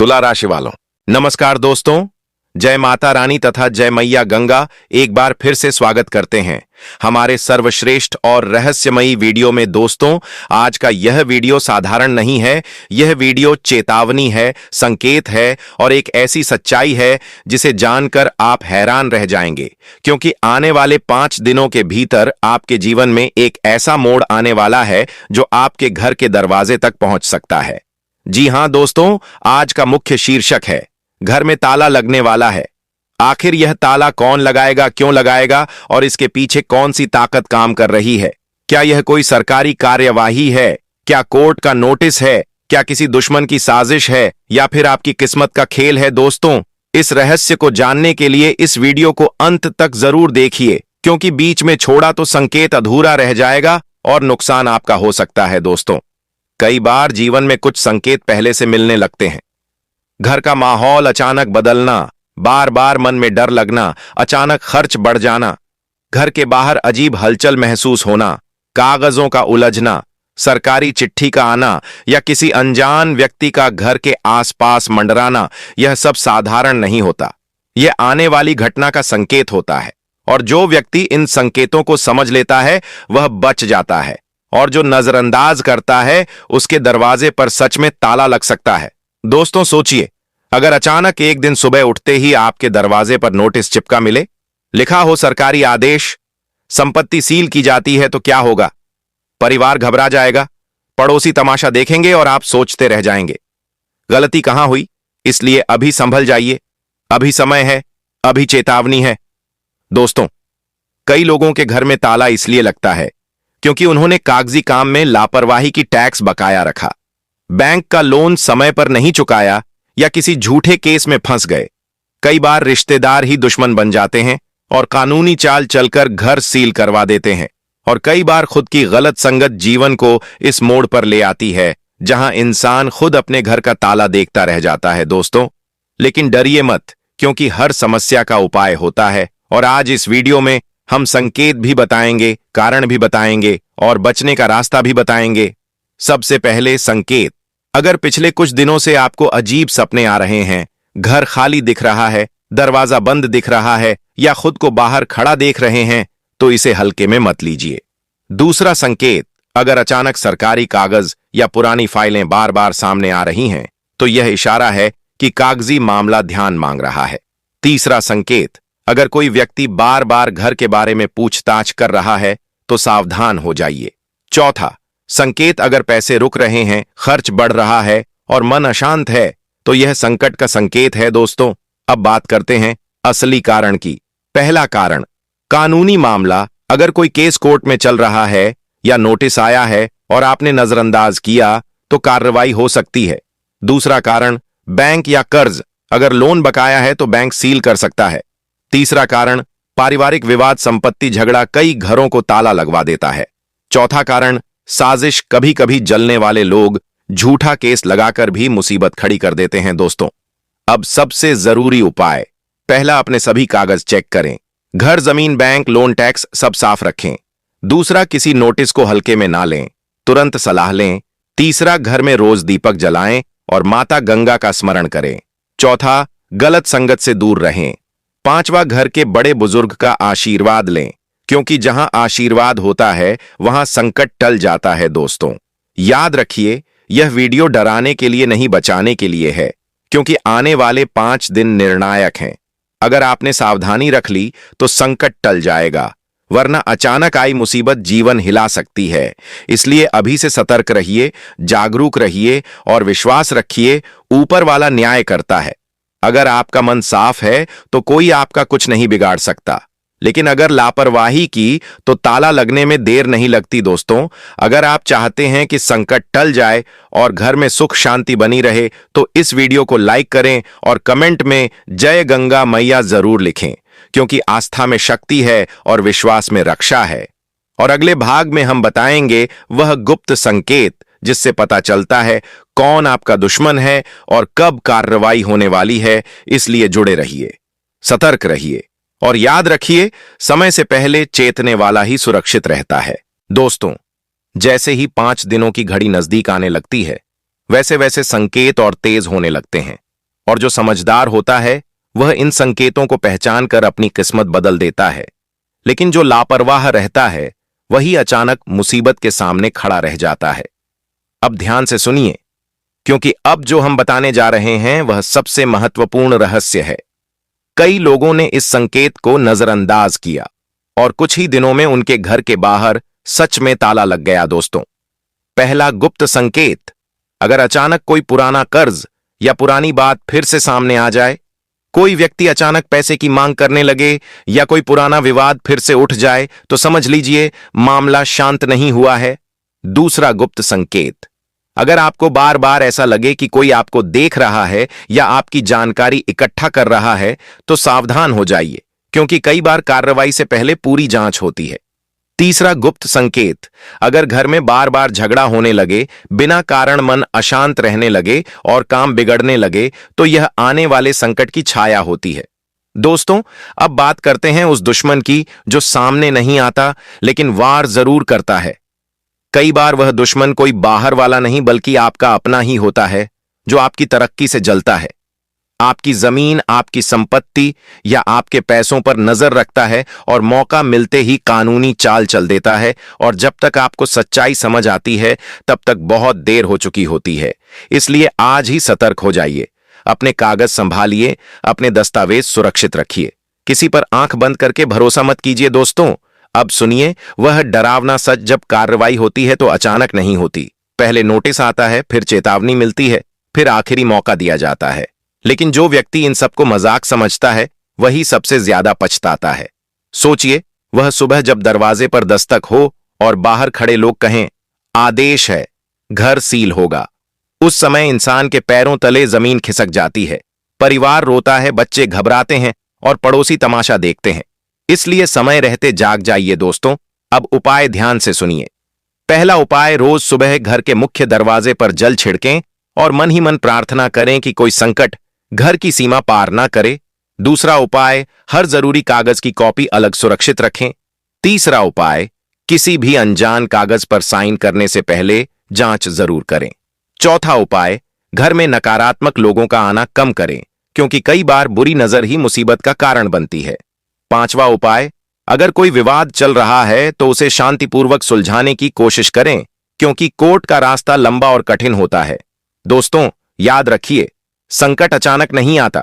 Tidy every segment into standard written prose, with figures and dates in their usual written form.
तुला राशि वालों, नमस्कार दोस्तों। जय माता रानी तथा जय मैया गंगा एक बार फिर से स्वागत करते हैं हमारे सर्वश्रेष्ठ और रहस्यमयी वीडियो में। दोस्तों, आज का यह वीडियो साधारण नहीं है। यह वीडियो चेतावनी है, संकेत है और एक ऐसी सच्चाई है जिसे जानकर आप हैरान रह जाएंगे, क्योंकि आने वाले 5 दिनों के भीतर आपके जीवन में एक ऐसा मोड़ आने वाला है जो आपके घर के दरवाजे तक पहुंच सकता है। जी हां दोस्तों, आज का मुख्य शीर्षक है घर में ताला लगने वाला है। आखिर यह ताला कौन लगाएगा, क्यों लगाएगा और इसके पीछे कौन सी ताकत काम कर रही है? क्या यह कोई सरकारी कार्यवाही है? क्या कोर्ट का नोटिस है? क्या किसी दुश्मन की साजिश है या फिर आपकी किस्मत का खेल है? दोस्तों, इस रहस्य को जानने के लिए इस वीडियो को अंत तक जरूर देखिए, क्योंकि बीच में छोड़ा तो संकेत अधूरा रह जाएगा और नुकसान आपका हो सकता है। दोस्तों, कई बार जीवन में कुछ संकेत पहले से मिलने लगते हैं। घर का माहौल अचानक बदलना, बार बार मन में डर लगना, अचानक खर्च बढ़ जाना, घर के बाहर अजीब हलचल महसूस होना, कागजों का उलझना, सरकारी चिट्ठी का आना या किसी अनजान व्यक्ति का घर के आसपास मंडराना, यह सब साधारण नहीं होता। यह आने वाली घटना का संकेत होता है और जो व्यक्ति इन संकेतों को समझ लेता है वह बच जाता है, और जो नजरअंदाज करता है उसके दरवाजे पर सच में ताला लग सकता है। दोस्तों सोचिए, अगर अचानक एक दिन सुबह उठते ही आपके दरवाजे पर नोटिस चिपका मिले, लिखा हो सरकारी आदेश, संपत्ति सील की जाती है, तो क्या होगा? परिवार घबरा जाएगा, पड़ोसी तमाशा देखेंगे और आप सोचते रह जाएंगे, गलती कहां हुई? इसलिए अभी संभल जाइए, अभी समय है, अभी चेतावनी है। दोस्तों, कई लोगों के घर में ताला इसलिए लगता है क्योंकि उन्होंने कागजी काम में लापरवाही की टैक्स बकाया रखा, बैंक का लोन समय पर नहीं चुकाया या किसी झूठे केस में फंस गए। कई बार रिश्तेदार ही दुश्मन बन जाते हैं और कानूनी चाल चलकर घर सील करवा देते हैं, और कई बार खुद की गलत संगत जीवन को इस मोड़ पर ले आती है जहां इंसान खुद अपने घर का ताला देखता रह जाता है। दोस्तों, लेकिन डरिए मत, क्योंकि हर समस्या का उपाय होता है, और आज इस वीडियो में हम संकेत भी बताएंगे, कारण भी बताएंगे और बचने का रास्ता भी बताएंगे। सबसे पहले संकेत। अगर पिछले कुछ दिनों से आपको अजीब सपने आ रहे हैं, घर खाली दिख रहा है, दरवाजा बंद दिख रहा है या खुद को बाहर खड़ा देख रहे हैं, तो इसे हल्के में मत लीजिए। दूसरा संकेत, अगर अचानक सरकारी कागज या पुरानी फाइलें बार बार सामने आ रही हैं, तो यह इशारा है कि कागजी मामला ध्यान मांग रहा है। तीसरा संकेत, अगर कोई व्यक्ति बार बार घर के बारे में पूछताछ कर रहा है, तो सावधान हो जाइए। चौथा संकेत, अगर पैसे रुक रहे हैं, खर्च बढ़ रहा है और मन अशांत है, तो यह संकट का संकेत है। दोस्तों, अब बात करते हैं असली कारण की। पहला कारण, कानूनी मामला। अगर कोई केस कोर्ट में चल रहा है या नोटिस आया है और आपने नजरअंदाज किया, तो कार्रवाई हो सकती है। दूसरा कारण, बैंक या कर्ज। अगर लोन बकाया है तो बैंक सील कर सकता है। तीसरा कारण, पारिवारिक विवाद, संपत्ति झगड़ा कई घरों को ताला लगवा देता है। चौथा कारण, साजिश। कभी कभी जलने वाले लोग झूठा केस लगाकर भी मुसीबत खड़ी कर देते हैं। दोस्तों, अब सबसे जरूरी उपाय। पहला, अपने सभी कागज चेक करें। घर, जमीन, बैंक, लोन, टैक्स सब साफ रखें। दूसरा, किसी नोटिस को हल्के में ना लें, तुरंत सलाह लें। तीसरा, घर में रोज दीपक जलाएं और माता गंगा का स्मरण करें। चौथा, गलत संगत से दूर रहें। पांचवा, घर के बड़े बुजुर्ग का आशीर्वाद लें, क्योंकि जहां आशीर्वाद होता है वहां संकट टल जाता है। दोस्तों, याद रखिए, यह वीडियो डराने के लिए नहीं, बचाने के लिए है, क्योंकि आने वाले 5 दिन निर्णायक हैं। अगर आपने सावधानी रख ली तो संकट टल जाएगा, वरना अचानक आई मुसीबत जीवन हिला सकती है। इसलिए अभी से सतर्क रहिए, जागरूक रहिए और विश्वास रखिए, ऊपर वाला न्याय करता है। अगर आपका मन साफ है तो कोई आपका कुछ नहीं बिगाड़ सकता, लेकिन अगर लापरवाही की तो ताला लगने में देर नहीं लगती। दोस्तों, अगर आप चाहते हैं कि संकट टल जाए और घर में सुख शांति बनी रहे, तो इस वीडियो को लाइक करें और कमेंट में जय गंगा मैया जरूर लिखें, क्योंकि आस्था में शक्ति है और विश्वास में रक्षा है। और अगले भाग में हम बताएंगे वह गुप्त संकेत जिससे पता चलता है कौन आपका दुश्मन है और कब कार्रवाई होने वाली है। इसलिए जुड़े रहिए, सतर्क रहिए और याद रखिए, समय से पहले चेतने वाला ही सुरक्षित रहता है। दोस्तों, जैसे ही 5 दिनों की घड़ी नजदीक आने लगती है, वैसे वैसे संकेत और तेज होने लगते हैं। और जो समझदार होता है वह इन संकेतों को पहचान कर अपनी किस्मत बदल देता है। लेकिन जो लापरवाह रहता है वही अचानक मुसीबत के सामने खड़ा रह जाता है। अब ध्यान से सुनिए, क्योंकि अब जो हम बताने जा रहे हैं वह सबसे महत्वपूर्ण रहस्य है। कई लोगों ने इस संकेत को नजरअंदाज किया और कुछ ही दिनों में उनके घर के बाहर सच में ताला लग गया। दोस्तों, पहला गुप्त संकेत, अगर अचानक कोई पुराना कर्ज या पुरानी बात फिर से सामने आ जाए, कोई व्यक्ति अचानक पैसे की मांग करने लगे या कोई पुराना विवाद फिर से उठ जाए, तो समझ लीजिए मामला शांत नहीं हुआ है। दूसरा गुप्त संकेत, अगर आपको बार बार ऐसा लगे कि कोई आपको देख रहा है या आपकी जानकारी इकट्ठा कर रहा है, तो सावधान हो जाइए, क्योंकि कई बार कार्रवाई से पहले पूरी जांच होती है। तीसरा गुप्त संकेत, अगर घर में बार बार झगड़ा होने लगे, बिना कारण मन अशांत रहने लगे और काम बिगड़ने लगे, तो यह आने वाले संकट की छाया होती है। दोस्तों, अब बात करते हैं उस दुश्मन की जो सामने नहीं आता लेकिन वार जरूर करता है। कई बार वह दुश्मन कोई बाहर वाला नहीं बल्कि आपका अपना ही होता है, जो आपकी तरक्की से जलता है, आपकी जमीन, आपकी संपत्ति या आपके पैसों पर नजर रखता है और मौका मिलते ही कानूनी चाल चल देता है। और जब तक आपको सच्चाई समझ आती है तब तक बहुत देर हो चुकी होती है। इसलिए आज ही सतर्क हो जाइए, अपने कागज संभालिए, अपने दस्तावेज सुरक्षित रखिए, किसी पर आंख बंद करके भरोसा मत कीजिए। दोस्तों, अब सुनिए, वह डरावना सच, जब कार्रवाई होती है तो अचानक नहीं होती। पहले नोटिस आता है, फिर चेतावनी मिलती है, फिर आखिरी मौका दिया जाता है। लेकिन जो व्यक्ति इन सबको मजाक समझता है वही सबसे ज्यादा पछताता है। सोचिए, वह सुबह जब दरवाजे पर दस्तक हो और बाहर खड़े लोग कहें, आदेश है, घर सील होगा। उस समय इंसान के पैरों तले जमीन खिसक जाती है, परिवार रोता है, बच्चे घबराते हैं और पड़ोसी तमाशा देखते हैं। इसलिए समय रहते जाग जाइए। दोस्तों, अब उपाय ध्यान से सुनिए। पहला उपाय, रोज सुबह घर के मुख्य दरवाजे पर जल छिड़कें और मन ही मन प्रार्थना करें कि कोई संकट घर की सीमा पार ना करे। दूसरा उपाय, हर जरूरी कागज की कॉपी अलग सुरक्षित रखें। तीसरा उपाय, किसी भी अनजान कागज पर साइन करने से पहले जांच जरूर करें। चौथा उपाय, घर में नकारात्मक लोगों का आना कम करें, क्योंकि कई बार बुरी नजर ही मुसीबत का कारण बनती है। पांचवा उपाय, अगर कोई विवाद चल रहा है तो उसे शांतिपूर्वक सुलझाने की कोशिश करें, क्योंकि कोर्ट का रास्ता लंबा और कठिन होता है। दोस्तों, याद रखिए, संकट अचानक नहीं आता,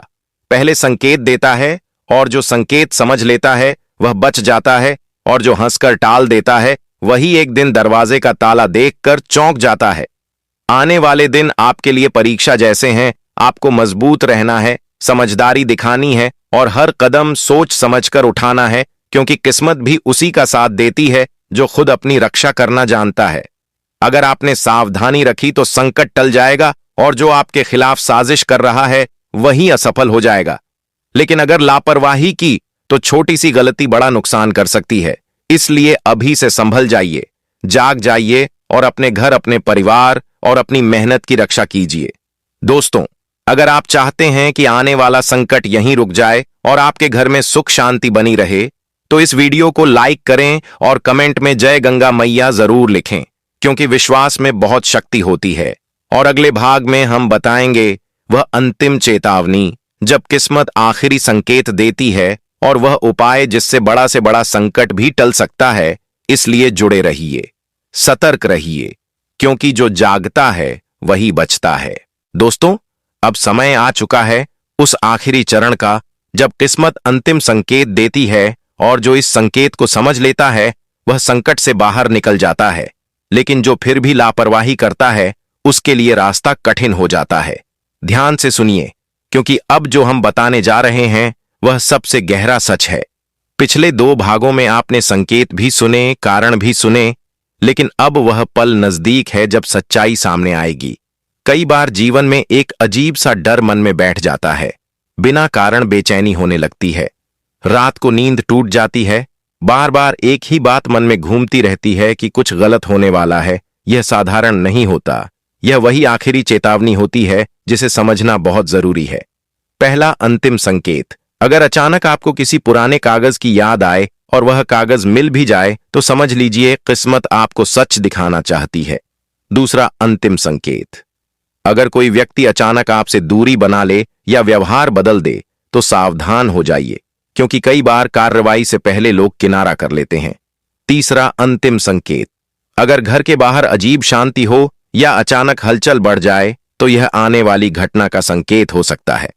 पहले संकेत देता है, और जो संकेत समझ लेता है वह बच जाता है, और जो हंसकर टाल देता है वही एक दिन दरवाजे का ताला देखकर चौंक जाता है। आने वाले दिन आपके लिए परीक्षा जैसे हैं। आपको मजबूत रहना है, समझदारी दिखानी है और हर कदम सोच समझकर उठाना है, क्योंकि किस्मत भी उसी का साथ देती है जो खुद अपनी रक्षा करना जानता है। अगर आपने सावधानी रखी तो संकट टल जाएगा और जो आपके खिलाफ साजिश कर रहा है वही असफल हो जाएगा। लेकिन अगर लापरवाही की तो छोटी सी गलती बड़ा नुकसान कर सकती है। इसलिए अभी से संभल जाइए, जाग जाइए और अपने घर, अपने परिवार और अपनी मेहनत की रक्षा कीजिए। दोस्तों, अगर आप चाहते हैं कि आने वाला संकट यहीं रुक जाए और आपके घर में सुख शांति बनी रहे, तो इस वीडियो को लाइक करें और कमेंट में जय गंगा मैया जरूर लिखें, क्योंकि विश्वास में बहुत शक्ति होती है। और अगले भाग में हम बताएंगे वह अंतिम चेतावनी, जब किस्मत आखिरी संकेत देती है, और वह उपाय जिससे बड़ा से बड़ा संकट भी टल सकता है। इसलिए जुड़े रहिए, सतर्क रहिए, क्योंकि जो जागता है वही बचता है। दोस्तों, अब समय आ चुका है उस आखिरी चरण का, जब किस्मत अंतिम संकेत देती है, और जो इस संकेत को समझ लेता है वह संकट से बाहर निकल जाता है। लेकिन जो फिर भी लापरवाही करता है उसके लिए रास्ता कठिन हो जाता है। ध्यान से सुनिए, क्योंकि अब जो हम बताने जा रहे हैं वह सबसे गहरा सच है। पिछले 2 भागों में आपने संकेत भी सुने, कारण भी सुने, लेकिन अब वह पल नजदीक है जब सच्चाई सामने आएगी। कई बार जीवन में एक अजीब सा डर मन में बैठ जाता है, बिना कारण बेचैनी होने लगती है, रात को नींद टूट जाती है, बार बार एक ही बात मन में घूमती रहती है कि कुछ गलत होने वाला है। यह साधारण नहीं होता, यह वही आखिरी चेतावनी होती है जिसे समझना बहुत जरूरी है। पहला अंतिम संकेत, अगर अचानक आपको किसी पुराने कागज की याद आए और वह कागज मिल भी जाए तो समझ लीजिए किस्मत आपको सच दिखाना चाहती है। दूसरा अंतिम संकेत, अगर कोई व्यक्ति अचानक आपसे दूरी बना ले या व्यवहार बदल दे तो सावधान हो जाइए, क्योंकि कई बार कार्रवाई से पहले लोग किनारा कर लेते हैं। तीसरा, अंतिम संकेत। अगर घर के बाहर अजीब शांति हो या अचानक हलचल बढ़ जाए तो यह आने वाली घटना का संकेत हो सकता है।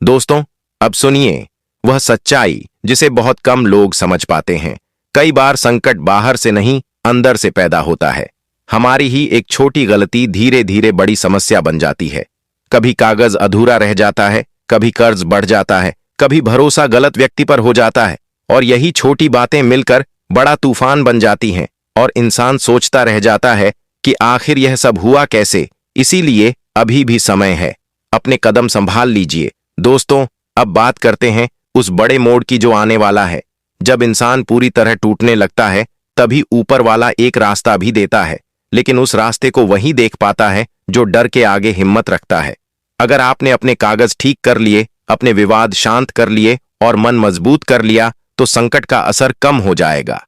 दोस्तों, अब सुनिए वह सच्चाई जिसे बहुत कम लोग समझ पाते हैं। कई बार संकट बाहर से नहीं, अंदर से पैदा होता है। हमारी ही एक छोटी गलती धीरे धीरे बड़ी समस्या बन जाती है। कभी कागज अधूरा रह जाता है, कभी कर्ज बढ़ जाता है, कभी भरोसा गलत व्यक्ति पर हो जाता है, और यही छोटी बातें मिलकर बड़ा तूफान बन जाती हैं और इंसान सोचता रह जाता है कि आखिर यह सब हुआ कैसे। इसीलिए अभी भी समय है, अपने कदम संभाल लीजिए। दोस्तों, अब बात करते हैं उस बड़े मोड़ की जो आने वाला है। जब इंसान पूरी तरह टूटने लगता है तभी ऊपर वाला एक रास्ता भी देता है, लेकिन उस रास्ते को वही देख पाता है जो डर के आगे हिम्मत रखता है। अगर आपने अपने कागज ठीक कर लिए, अपने विवाद शांत कर लिए और मन मजबूत कर लिया तो संकट का असर कम हो जाएगा।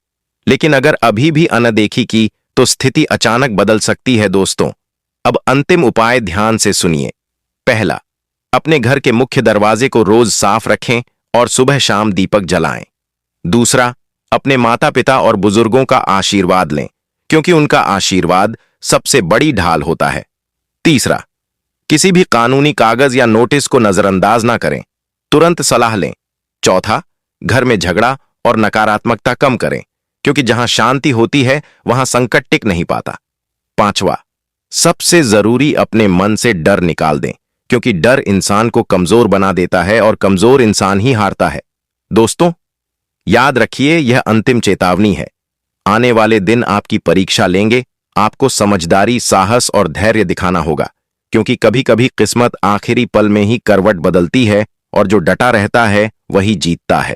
लेकिन अगर अभी भी अनदेखी की तो स्थिति अचानक बदल सकती है। दोस्तों, अब अंतिम उपाय ध्यान से सुनिए। पहला, अपने घर के मुख्य दरवाजे को रोज साफ रखें और सुबह शाम दीपक जलाएं। दूसरा, अपने माता पिता और बुजुर्गों का आशीर्वाद लें, क्योंकि उनका आशीर्वाद सबसे बड़ी ढाल होता है। तीसरा, किसी भी कानूनी कागज या नोटिस को नजरअंदाज ना करें, तुरंत सलाह लें। चौथा, घर में झगड़ा और नकारात्मकता कम करें, क्योंकि जहां शांति होती है वहां संकट टिक नहीं पाता। पांचवा, सबसे जरूरी अपने मन से डर निकाल दें, क्योंकि डर इंसान को कमजोर बना देता है और कमजोर इंसान ही हारता है। दोस्तों, याद रखिए यह अंतिम चेतावनी है। आने वाले दिन आपकी परीक्षा लेंगे। आपको समझदारी, साहस और धैर्य दिखाना होगा, क्योंकि कभी कभी किस्मत आखिरी पल में ही करवट बदलती है और जो डटा रहता है वही जीतता है।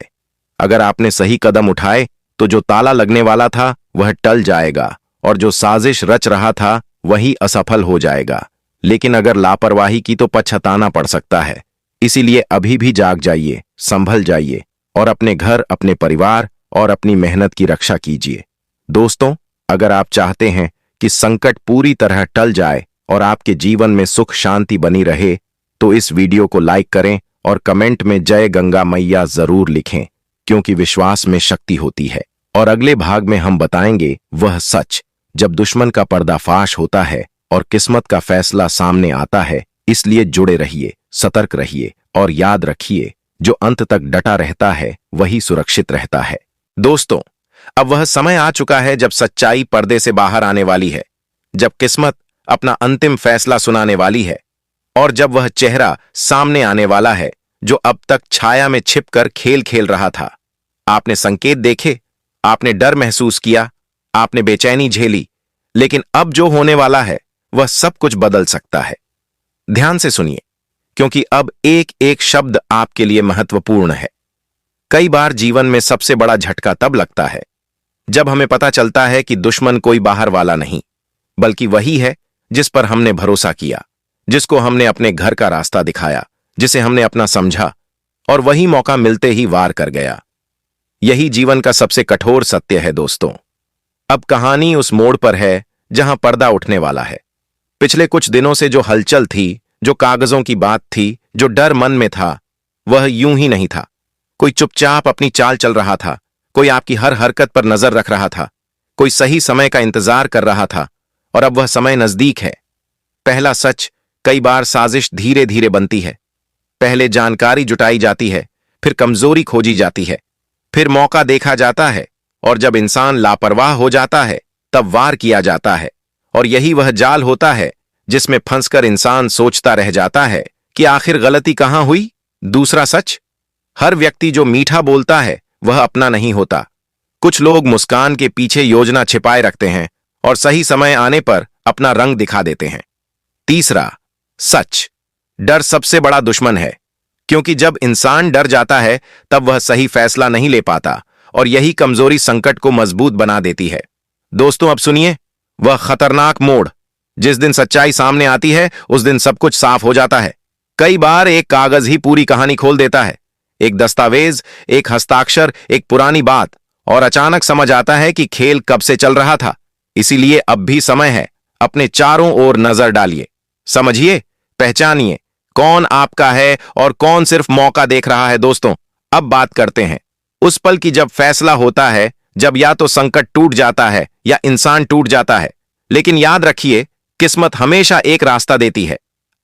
अगर आपने सही कदम उठाए तो जो ताला लगने वाला था वह टल जाएगा और जो साजिश रच रहा था वही असफल हो जाएगा। लेकिन अगर लापरवाही की तो पछताना पड़ सकता है। इसीलिए अभी भी जाग जाइए, संभल जाइए और अपने घर, अपने परिवार और अपनी मेहनत की रक्षा कीजिए। दोस्तों, अगर आप चाहते हैं कि संकट पूरी तरह टल जाए और आपके जीवन में सुख शांति बनी रहे तो इस वीडियो को लाइक करें और कमेंट में जय गंगा मैया जरूर लिखें, क्योंकि विश्वास में शक्ति होती है। और अगले भाग में हम बताएंगे वह सच जब दुश्मन का पर्दाफाश होता है और किस्मत का फैसला सामने आता है। इसलिए जुड़े रहिए, सतर्क रहिए और याद रखिए जो अंत तक डटा रहता है वही सुरक्षित रहता है। दोस्तों, अब वह समय आ चुका है जब सच्चाई पर्दे से बाहर आने वाली है, जब किस्मत अपना अंतिम फैसला सुनाने वाली है और जब वह चेहरा सामने आने वाला है जो अब तक छाया में छिपकर खेल खेल रहा था। आपने संकेत देखे, आपने डर महसूस किया, आपने बेचैनी झेली, लेकिन अब जो होने वाला है वह सब कुछ बदल सकता है। ध्यान से सुनिए, क्योंकि अब एक एक शब्द आपके लिए महत्वपूर्ण है। कई बार जीवन में सबसे बड़ा झटका तब लगता है जब हमें पता चलता है कि दुश्मन कोई बाहर वाला नहीं, बल्कि वही है जिस पर हमने भरोसा किया, जिसको हमने अपने घर का रास्ता दिखाया, जिसे हमने अपना समझा, और वही मौका मिलते ही वार कर गया। यही जीवन का सबसे कठोर सत्य है। दोस्तों, अब कहानी उस मोड़ पर है जहां पर्दा उठने वाला है। पिछले कुछ दिनों से जो हलचल थी, जो कागजों की बात थी, जो डर मन में था, वह यूं ही नहीं था। कोई चुपचाप अपनी चाल चल रहा था, कोई आपकी हर हरकत पर नजर रख रहा था, कोई सही समय का इंतजार कर रहा था, और अब वह समय नजदीक है। पहला सच, कई बार साजिश धीरे धीरे बनती है। पहले जानकारी जुटाई जाती है, फिर कमजोरी खोजी जाती है, फिर मौका देखा जाता है, और जब इंसान लापरवाह हो जाता है तब वार किया जाता है। और यही वह जाल होता है जिसमें फंसकर इंसान सोचता रह जाता है कि आखिर गलती कहां हुई। दूसरा सच, हर व्यक्ति जो मीठा बोलता है वह अपना नहीं होता। कुछ लोग मुस्कान के पीछे योजना छिपाए रखते हैं और सही समय आने पर अपना रंग दिखा देते हैं। तीसरा सच, डर सबसे बड़ा दुश्मन है, क्योंकि जब इंसान डर जाता है तब वह सही फैसला नहीं ले पाता, और यही कमजोरी संकट को मजबूत बना देती है। दोस्तों, अब सुनिए वह खतरनाक मोड़। जिस दिन सच्चाई सामने आती है उस दिन सब कुछ साफ हो जाता है। कई बार एक कागज ही पूरी कहानी खोल देता है, एक दस्तावेज, एक हस्ताक्षर, एक पुरानी बात, और अचानक समझ आता है कि खेल कब से चल रहा था। इसीलिए अब भी समय है, अपने चारों ओर नजर डालिए, समझिए पहचानिए कौन आपका है और कौन सिर्फ मौका देख रहा है। दोस्तों, अब बात करते हैं उस पल की जब फैसला होता है, जब या तो संकट टूट जाता है या इंसान टूट जाता है। लेकिन याद रखिए, किस्मत हमेशा एक रास्ता देती है।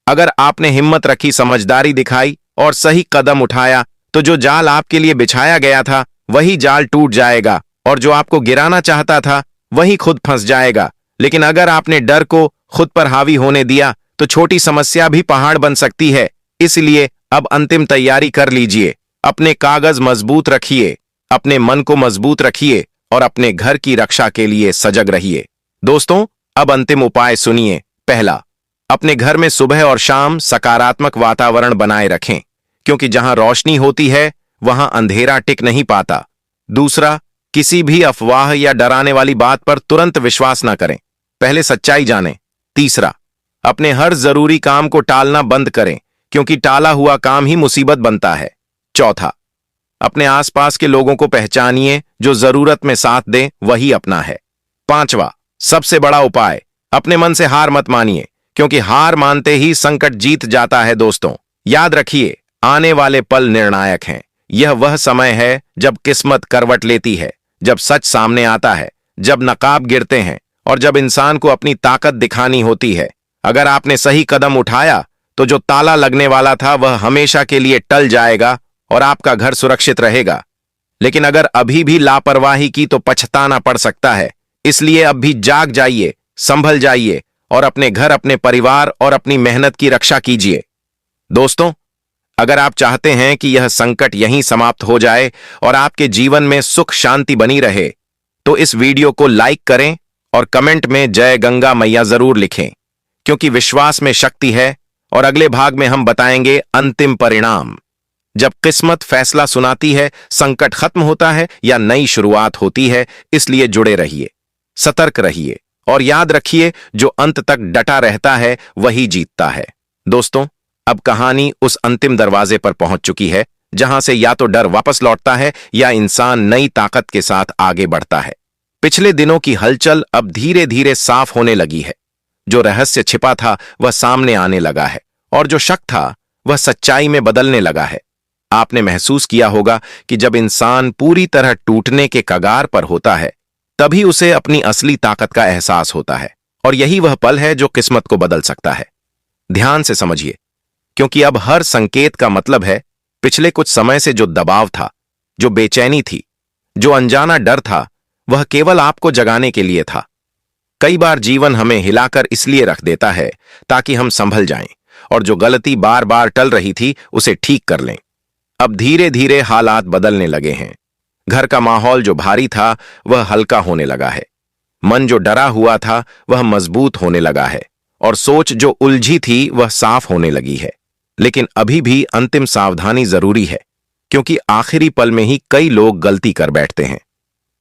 अगर आपने हिम्मत रखी, समझदारी दिखाई और सही कदम उठाया, तो जो जाल आपके लिए बिछाया गया था वही जाल टूट जाएगा, और जो आपको गिराना चाहता था वही खुद फंस जाएगा। लेकिन अगर आपने डर को खुद पर हावी होने दिया, तो छोटी समस्या भी पहाड़ बन सकती है। इसलिए अब अंतिम तैयारी कर लीजिए। अपने कागज मजबूत रखिए, अपने मन को मजबूत रखिए और अपने घर की रक्षा के लिए सजग रहिए। दोस्तों, अब अंतिम उपाय सुनिए। पहला, अपने घर में सुबह और शाम सकारात्मक वातावरण बनाए रखें, क्योंकि जहां रोशनी होती है वहां अंधेरा टिक नहीं पाता। दूसरा, किसी भी अफवाह या डराने वाली बात पर तुरंत विश्वास न करें, पहले सच्चाई जानें। तीसरा, अपने हर जरूरी काम को टालना बंद करें, क्योंकि टाला हुआ काम ही मुसीबत बनता है। चौथा, अपने आसपास के लोगों को पहचानिए, जो जरूरत में साथ दें वही अपना है। पांचवा, सबसे बड़ा उपाय, अपने मन से हार मत मानिए, क्योंकि हार मानते ही संकट जीत जाता है। दोस्तों, याद रखिए, आने वाले पल निर्णायक हैं। यह वह समय है जब किस्मत करवट लेती है, जब सच सामने आता है, जब नकाब गिरते हैं और जब इंसान को अपनी ताकत दिखानी होती है। अगर आपने सही कदम उठाया, तो जो ताला लगने वाला था वह हमेशा के लिए टल जाएगा और आपका घर सुरक्षित रहेगा। लेकिन अगर अभी भी लापरवाही की तो पछताना पड़ सकता है। इसलिए अब भी जाग जाइए, संभल जाइए और अपने घर, अपने परिवार और अपनी मेहनत की रक्षा कीजिए। दोस्तों, अगर आप चाहते हैं कि यह संकट यहीं समाप्त हो जाए और आपके जीवन में सुख शांति बनी रहे, तो इस वीडियो को लाइक करें और कमेंट में जय गंगा मैया जरूर लिखें, क्योंकि विश्वास में शक्ति है। और अगले भाग में हम बताएंगे अंतिम परिणाम। जब किस्मत फैसला सुनाती है, संकट खत्म होता है या नई शुरुआत होती है। इसलिए जुड़े रहिए, सतर्क रहिए और याद रखिए, जो अंत तक डटा रहता है वही जीतता है। दोस्तों, अब कहानी उस अंतिम दरवाजे पर पहुंच चुकी है, जहां से या तो डर वापस लौटता है या इंसान नई ताकत के साथ आगे बढ़ता है। पिछले दिनों की हलचल अब धीरे धीरे साफ होने लगी है। जो रहस्य छिपा था वह सामने आने लगा है, और जो शक था वह सच्चाई में बदलने लगा है। आपने महसूस किया होगा कि जब इंसान पूरी तरह टूटने के कगार पर होता है, तभी उसे अपनी असली ताकत का एहसास होता है। और यही वह पल है जो किस्मत को बदल सकता है। ध्यान से समझिए, क्योंकि अब हर संकेत का मतलब है पिछले कुछ समय से जो दबाव था, जो बेचैनी थी, जो अनजाना डर था, वह केवल आपको जगाने के लिए था। कई बार जीवन हमें हिलाकर इसलिए रख देता है ताकि हम संभल जाएं और जो गलती बार बार टल रही थी उसे ठीक कर लें। अब धीरे धीरे हालात बदलने लगे हैं। घर का माहौल जो भारी था वह हल्का होने लगा है। मन जो डरा हुआ था वह मजबूत होने लगा है, और सोच जो उलझी थी वह साफ होने लगी है। लेकिन अभी भी अंतिम सावधानी जरूरी है, क्योंकि आखिरी पल में ही कई लोग गलती कर बैठते हैं।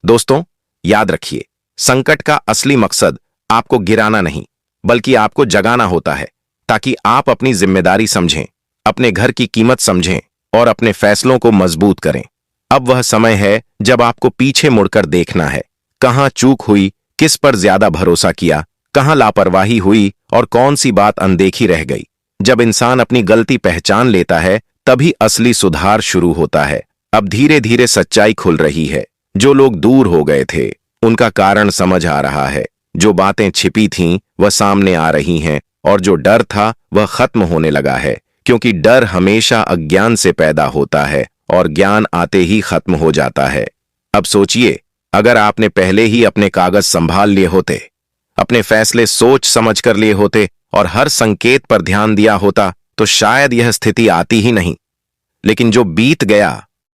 दोस्तों, याद रखिए, संकट का असली मकसद आपको गिराना नहीं, बल्कि आपको जगाना होता है, ताकि आप अपनी जिम्मेदारी समझें, अपने घर की कीमत समझें और अपने फैसलों को मजबूत करें। अब वह समय है जब आपको पीछे मुड़कर देखना है, कहां चूक हुई, किस पर ज्यादा भरोसा किया, कहां लापरवाही हुई और कौन सी बात अनदेखी रह गई। जब इंसान अपनी गलती पहचान लेता है, तभी असली सुधार शुरू होता है। अब धीरे धीरे सच्चाई खुल रही है। जो लोग दूर हो गए थे उनका कारण समझ आ रहा है, जो बातें छिपी थीं वह सामने आ रही हैं, और जो डर था वह खत्म होने लगा है। क्योंकि डर हमेशा अज्ञान से पैदा होता है और ज्ञान आते ही खत्म हो जाता है। अब सोचिए, अगर आपने पहले ही अपने कागज संभाल लिए होते, अपने फैसले सोच समझ कर लिए होते और हर संकेत पर ध्यान दिया होता, तो शायद यह स्थिति आती ही नहीं। लेकिन जो बीत गया